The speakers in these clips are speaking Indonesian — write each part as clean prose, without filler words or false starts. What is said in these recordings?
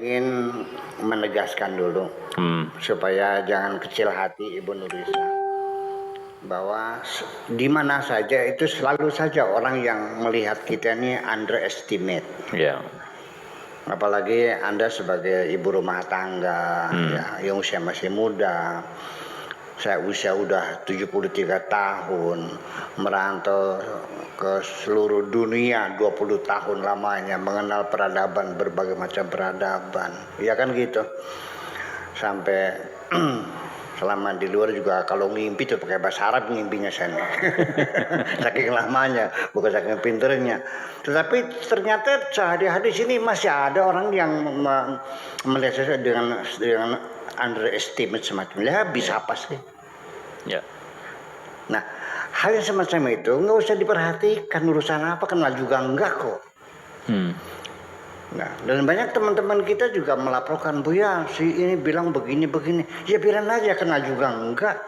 Ingin menegaskan dulu supaya jangan kecil hati Ibu Nurisa, bahwa di mana saja itu selalu saja orang yang melihat kita ini underestimate. Ya. Apalagi Anda sebagai ibu rumah tangga, ya, yang usia masih muda. Saya usia udah 73 tahun, merantau ke seluruh dunia 20 tahun lamanya, mengenal peradaban, berbagai macam peradaban. Ya kan gitu. Sampai selama di luar juga kalau ngimpi tuh pakai bahasa Arab ngimpinya saya. Saking lamanya, bukan saking pinternya. Tetapi ternyata sehari-hari di sini masih ada orang yang melihat saya dengan underestimate semacam. Ya bisa apa sih? Ya. Nah, hal yang semacam itu nggak usah diperhatikan, urusan apa, kenal juga enggak kok. Nah, dan banyak teman-teman kita juga melaporkan, Bu ya, si ini bilang begini-begini. Ya biarin aja, kenal juga enggak.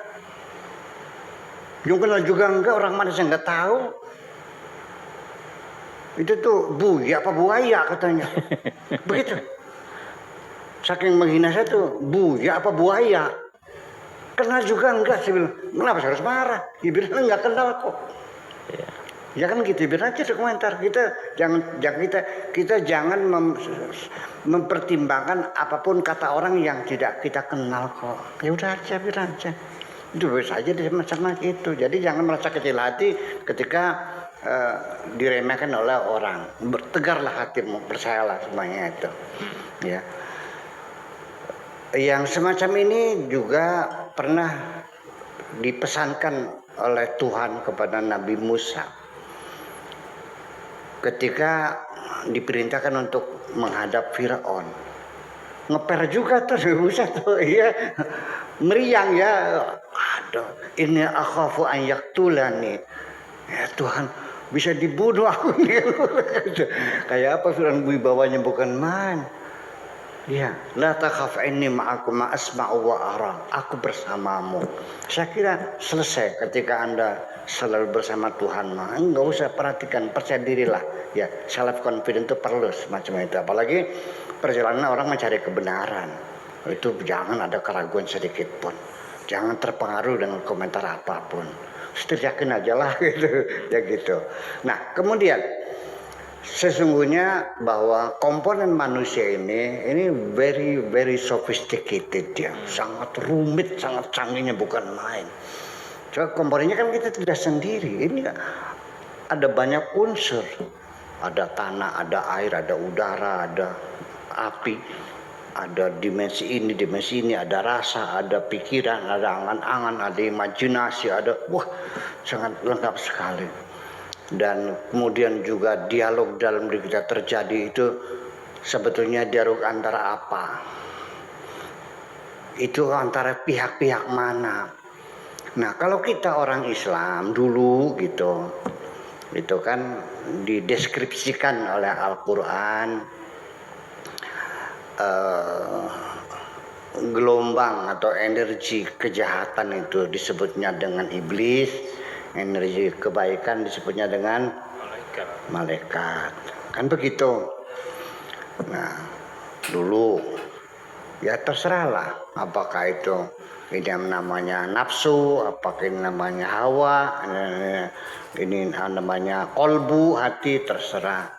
Yang kenal juga enggak, orang mana saya nggak tahu. Itu tuh buya apa buaya katanya. Begitu. Saking menghina saya tuh, buya apa buaya. Kenal juga enggak, saya bilang. Kenapa saya harus marah? Ya bilang enggak kenal kok. Ya kan gitu, biar aja komentar. Kita jangan mempertimbangkan apapun kata orang yang tidak kita kenal kok. Ya udah aja, biar aja. Itu bisa aja sama itu. Jadi jangan merasa kecil hati ketika diremehkan oleh orang. Tegarlah hatimu, percayalah semuanya itu. Ya. Yang semacam ini juga pernah dipesankan oleh Tuhan kepada Nabi Musa ketika diperintahkan untuk menghadap Firaun. Ngeper juga tuh Nabi Musa tuh, iya, meriang ya. Aduh, ini akhafu an yaktulani. Ya Tuhan, bisa dibunuh aku nih. Kayak apa Firaun, wibawanya bukan main. Ya, la takhaf inni ma'akum ma asma'u wa ara. Aku bersamamu. Saya kira selesai ketika Anda selalu bersama Tuhan. Enggak usah perhatikan, percaya dirilah. Ya, self confident itu perlu semacam itu. Apalagi perjalanan orang mencari kebenaran. Itu jangan ada keraguan sedikit pun. Jangan terpengaruh dengan komentar apapun. Setir yakin aja lah gitu. Ya gitu. Nah, kemudian sesungguhnya bahwa komponen manusia ini very sophisticated ya, sangat rumit, sangat canggihnya bukan main. Coba komponennya kan kita tidak sendiri, ini ada banyak unsur, ada tanah, ada air, ada udara, ada api, ada dimensi ini, ada rasa, ada pikiran, ada angan-angan, ada imajinasi, ada sangat lengkap sekali. Dan kemudian juga dialog dalam diri kita terjadi itu sebetulnya dialog antara apa? Itu antara pihak-pihak mana? Nah, kalau kita orang Islam dulu gitu, itu kan dideskripsikan oleh Al-Quran gelombang atau energi kejahatan itu disebutnya dengan iblis. Energi kebaikan disebutnya dengan malaikat. Kan begitu. Nah, dulu ya terserahlah apakah itu ini yang namanya nafsu, apakah ini namanya hawa, ini namanya kolbu, hati, terserah.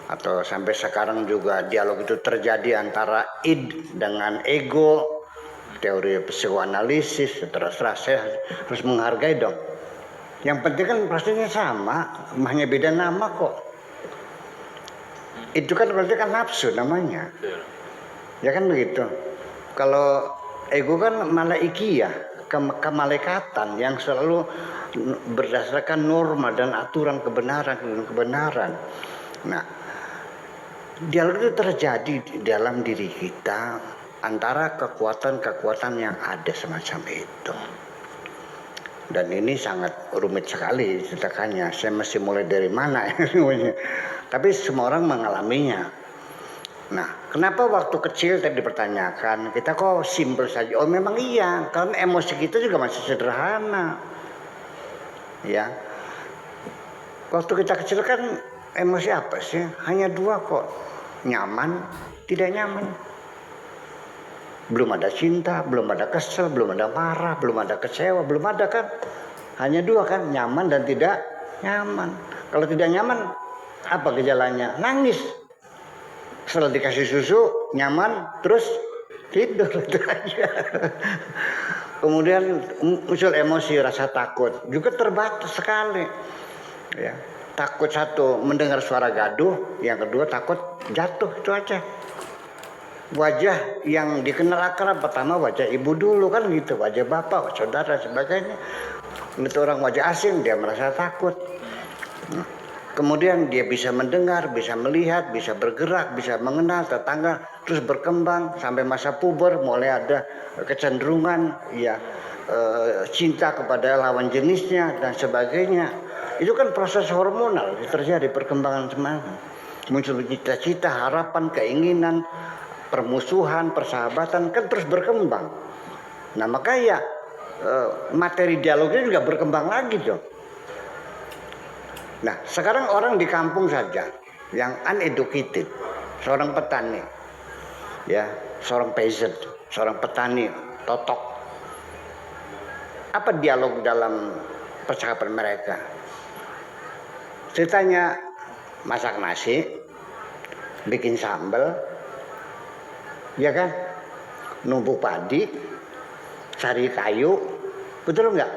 Atau sampai sekarang juga dialog itu terjadi antara id dengan ego, teori psikoanalisis, terserah. Saya harus menghargai dong. Yang penting kan pastinya sama, hanya beda nama kok. Itu kan berarti kan nafsu namanya. Ya kan begitu. Kalau ego kan malaikiyah, kemalaikatan yang selalu berdasarkan norma dan aturan kebenaran. Nah, dialog itu terjadi di dalam diri kita antara kekuatan-kekuatan yang ada semacam itu. Dan ini sangat rumit sekali ceritakannya. Saya mesti mulai dari mana ya? Tapi semua orang mengalaminya. Nah, kenapa waktu kecil tadi dipertanyakan, kita kok simpel saja? Oh memang iya, karena emosi kita juga masih sederhana. Ya, waktu kita kecil kan emosi apa sih? Hanya dua kok, nyaman tidak nyaman. Belum ada cinta, belum ada kesel, belum ada marah, belum ada kecewa, belum ada kan. Hanya dua kan, nyaman dan tidak nyaman. Kalau tidak nyaman, apa gejalanya? Nangis. Setelah dikasih susu, nyaman, terus tidur itu aja. Kemudian muncul emosi, rasa takut. Juga terbatas sekali. Ya. Takut satu, mendengar suara gaduh. Yang kedua, takut jatuh, itu aja. Wajah yang dikenal akrab pertama wajah ibu dulu kan gitu, wajah bapak, saudara sebagainya. Itu orang wajah asing dia merasa takut. Kemudian dia bisa mendengar, bisa melihat, bisa bergerak, bisa mengenal tetangga, terus berkembang sampai masa puber mulai ada kecenderungan ya cinta kepada lawan jenisnya dan sebagainya. Itu kan proses hormonal terjadi perkembangan semangat. Muncul cita-cita, harapan, keinginan, permusuhan, persahabatan kan terus berkembang. Nah makanya materi dialognya juga berkembang lagi dong. Nah sekarang orang di kampung saja yang uneducated, seorang petani, ya seorang peasant, seorang petani totok. Apa dialog dalam percakapan mereka? Ceritanya masak nasi, bikin sambal, ya kan, numpuk padi, cari kayu, betul nggak?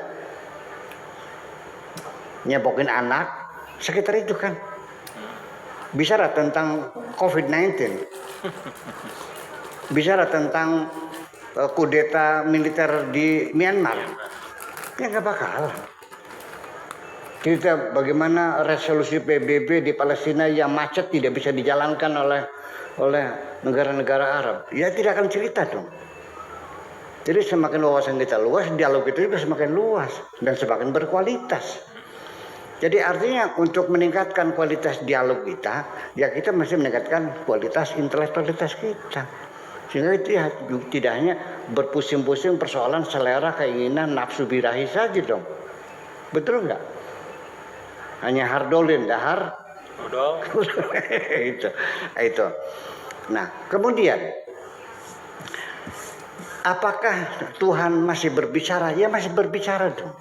Nyebokin anak, sekitar itu kan. Bicara tentang COVID-19, bicara tentang kudeta militer di Myanmar, ya nggak bakal. Kita bagaimana resolusi PBB di Palestina yang macet tidak bisa dijalankan oleh negara-negara Arab, ya tidak akan cerita dong. Jadi semakin wawasan kita luas, dialog itu juga semakin luas dan semakin berkualitas. Jadi artinya untuk meningkatkan kualitas dialog kita, ya kita mesti meningkatkan kualitas intelektualitas kita. Sehingga itu ya tidak hanya berpusing-pusing persoalan selera, keinginan, nafsu birahi saja dong. Betul nggak? Hanya hardolin, dahar. itu. Nah, kemudian apakah Tuhan masih berbicara? Ya masih berbicara dong.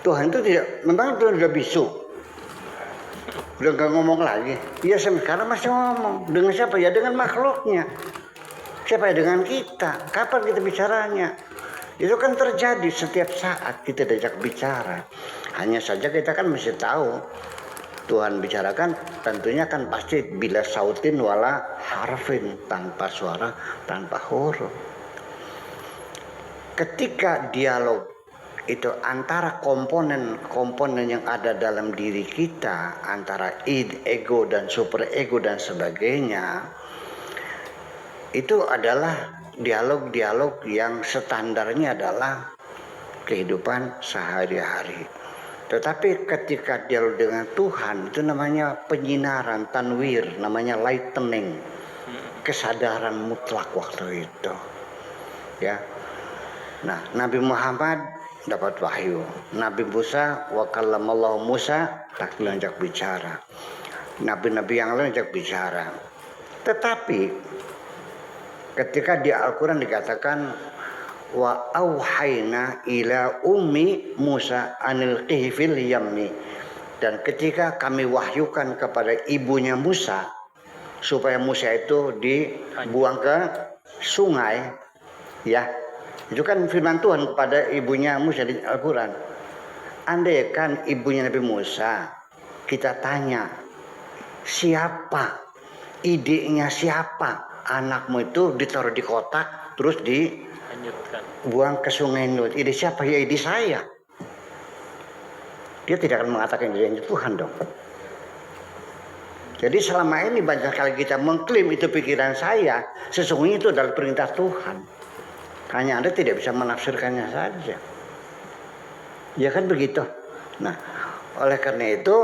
Tuhan itu tidak, memang Tuhan sudah bisu, udah gak ngomong lagi. Iya sekarang masih ngomong. Dengan siapa? Ya dengan makhluknya. Siapa ya? Dengan kita. Kapan kita bicaranya? Itu kan terjadi setiap saat kita diajak bicara. Hanya saja kita kan mesti tahu Tuhan bicarakan tentunya kan pasti bila sautin wala harfin, tanpa suara, tanpa huruf. Ketika dialog itu antara komponen yang ada dalam diri kita, antara ego dan super ego dan sebagainya, itu adalah dialog-dialog yang standarnya adalah kehidupan sehari-hari. Tetapi ketika dialog dengan Tuhan itu namanya penyinaran, tanwir, namanya lightening, kesadaran mutlak waktu itu. Ya. Nah, Nabi Muhammad dapat wahyu. Nabi Musa wa kallamallahu Musa takbilan ajak bicara. Nabi-nabi yang lain ajak bicara. Tetapi ketika di Al-Qur'an dikatakan wa auhayna ila ummi Musa anil qihfil yammi, dan ketika kami wahyukan kepada ibunya Musa supaya Musa itu dibuang ke sungai, ya. Itu kan firman Tuhan kepada ibunya Musa di Al-Quran. Andai kan ibunya Nabi Musa, kita tanya, siapa? Idenya siapa? Anakmu itu ditaruh di kotak, terus dibuang ke sungai Nil. Ide siapa? Ya ide saya. Dia tidak akan mengatakan idenya Tuhan dong. Jadi selama ini banyak kali kita mengklaim itu pikiran saya, sesungguhnya itu adalah perintah Tuhan. Hanya Anda tidak bisa menafsirkannya saja. Ya kan begitu. Nah, oleh karena itu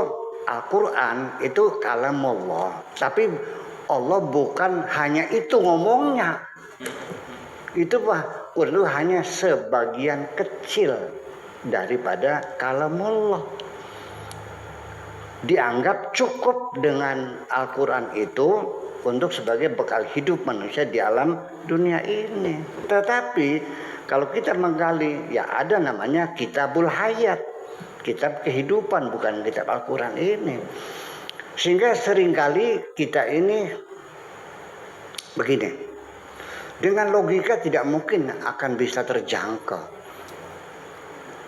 Al-Quran itu kalamullah. Tapi Allah bukan hanya itu ngomongnya. Itu perlu hanya sebagian kecil daripada kalamullah. dianggap cukup dengan Al-Quran itu untuk sebagai bekal hidup manusia di alam dunia ini. Tetapi kalau kita menggali, ya ada namanya Kitabul Hayat, kitab kehidupan, bukan kitab Al-Quran ini. Sehingga seringkali kita ini begini, dengan logika tidak mungkin akan bisa terjangkau.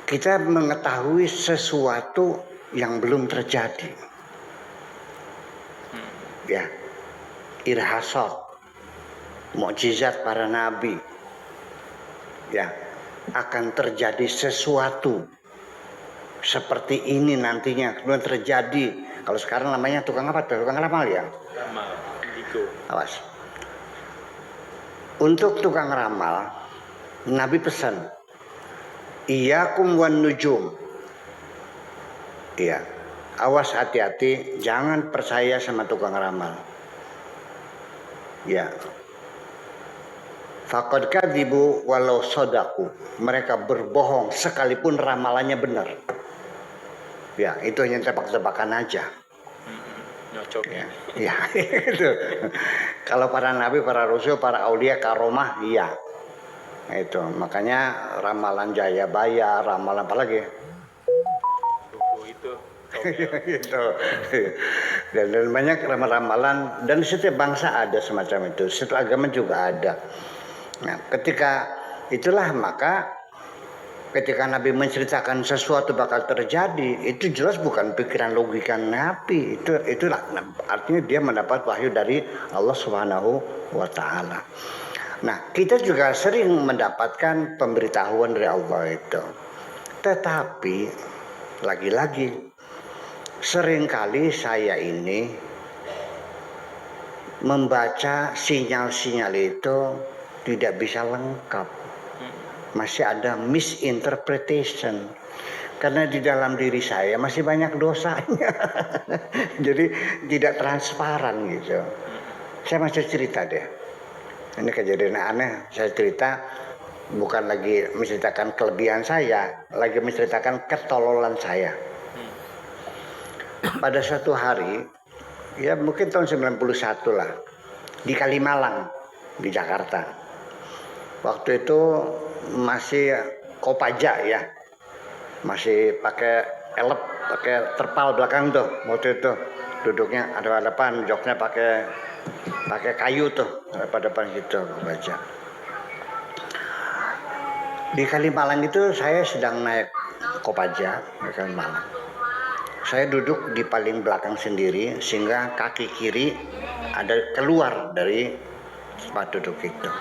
Kita mengetahui sesuatu yang belum terjadi. Ya, irhasat, mukjizat para nabi. Ya, akan terjadi sesuatu seperti ini nantinya, kemudian terjadi. Kalau sekarang namanya tukang apa? Tukang ramal ya. Ramal, indigo. Awas. Untuk tukang ramal, Nabi pesan, iyyakum wan nujum. Iya, awas, hati-hati, jangan percaya sama tukang ramal. Ya. Faqad kadzibu walau sodaku. Mereka berbohong sekalipun ramalannya benar. Ya, itu hanya tebak-tebakan aja. Nyocok Ya, ya itu. Kalau para nabi, para rasul, para aulia, karomah, iya. Nah, itu makanya ramalan Jayabaya, ramalan apa lagi? itu. Gitu. Dan banyak ramalan dan setiap bangsa ada semacam itu. Setiap agama juga ada. Nah, ketika itulah maka ketika Nabi menceritakan sesuatu bakal terjadi, itu jelas bukan pikiran logika Nabi. Itulah artinya dia mendapat wahyu dari Allah Subhanahu wa taala. Nah, kita juga sering mendapatkan pemberitahuan dari Allah itu. Tetapi lagi-lagi seringkali saya ini membaca sinyal-sinyal itu tidak bisa lengkap. Masih ada misinterpretation. Karena di dalam diri saya masih banyak dosanya. Jadi tidak transparan gitu. Saya masih cerita deh. Ini kejadian aneh. Saya cerita bukan lagi menceritakan kelebihan saya, lagi menceritakan ketololan saya. Pada suatu hari, ya mungkin tahun 91 lah, di Kalimalang, di Jakarta. Waktu itu masih Kopaja ya, masih pakai elep, pakai terpal belakang tuh. Waktu itu duduknya ada depan, joknya pakai kayu tuh, pada depan gitu Kopaja. Di Kalimalang itu saya sedang naik Kopaja di Kalimalang. Saya duduk di paling belakang sendiri sehingga kaki kiri ada keluar dari tempat duduk itu.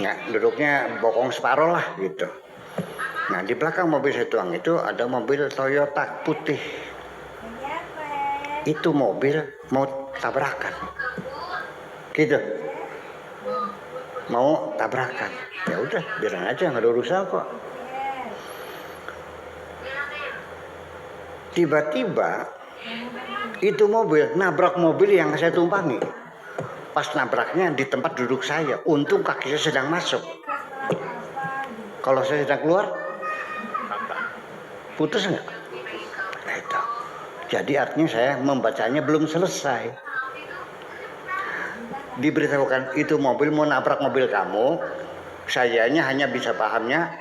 Nah, duduknya bokong separuh lah gitu. Nah, di belakang mobil saya tuang itu ada mobil Toyota putih. Itu mobil mau tabrakan. Gitu. Mau tabrakan. Ya udah, biarin aja, nggak ada urusan kok. Tiba-tiba itu mobil nabrak mobil yang saya tumpangi. Pas nabraknya di tempat duduk saya, untung kaki saya sedang masuk. Kalau saya sedang keluar, putus nggak? Nah, itu. Jadi artinya saya membacanya belum selesai. Diberitahukan itu mobil mau nabrak mobil kamu, sayanya hanya bisa pahamnya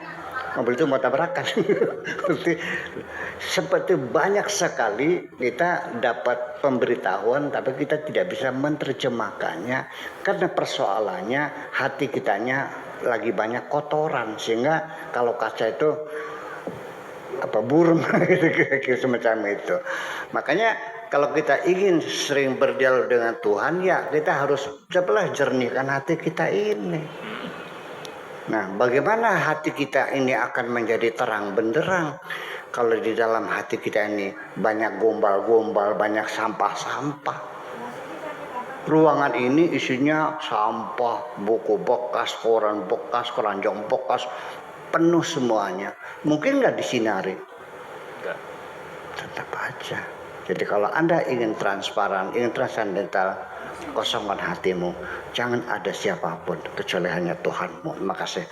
mobil itu mau tabrakan. Seperti banyak sekali kita dapat pemberitahuan tapi kita tidak bisa menerjemahkannya karena persoalannya hati kitanya lagi banyak kotoran sehingga kalau kaca itu burung gitu semacam itu. Makanya kalau kita ingin sering berdialog dengan Tuhan, ya kita harus cobalah jernihkan hati kita ini. Nah, bagaimana hati kita ini akan menjadi terang benderang kalau di dalam hati kita ini banyak gombal-gombal, banyak sampah-sampah. Ruangan ini isinya sampah, buku bekas, koran bekas, keranjang bekas, penuh semuanya. Mungkin nggak disinari? Enggak. Tetap aja. Jadi kalau Anda ingin transparan, ingin transandental, kosongkan hatimu. Jangan ada siapapun kecuali hanya Tuhanmu. Terima kasih.